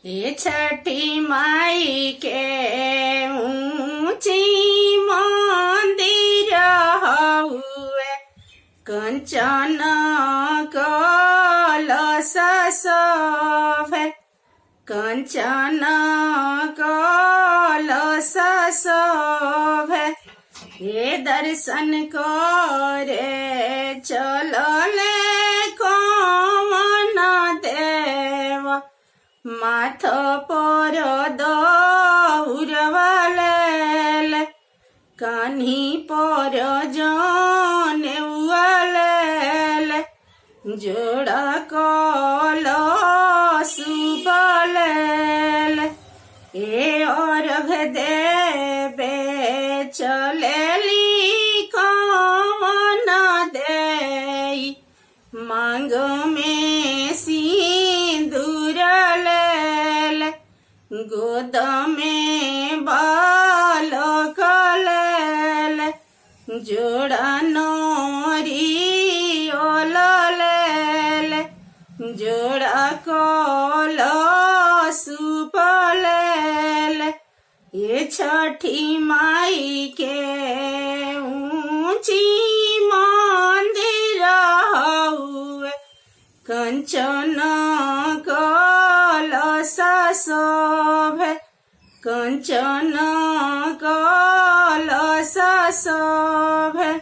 ये छठी माई के ऊंची मंदिर हुए कंचन कलश शोभे कंचन कलश शोभे ये दर्शन करे चलले कौन देव माथ पर दौड़वले कान्ही पर जनेउले जोड़ा कलश सुबले ए अर्घ देवे चलेली कौन देई मांग में सिंदूर ले गोद में बालक ले जोड़ा नरियल ले जोड़ा कलश सुपले ये छठी माई के ऊंची मंदिर हुए कंचन कलश शोभे कंचन कलश शोभे।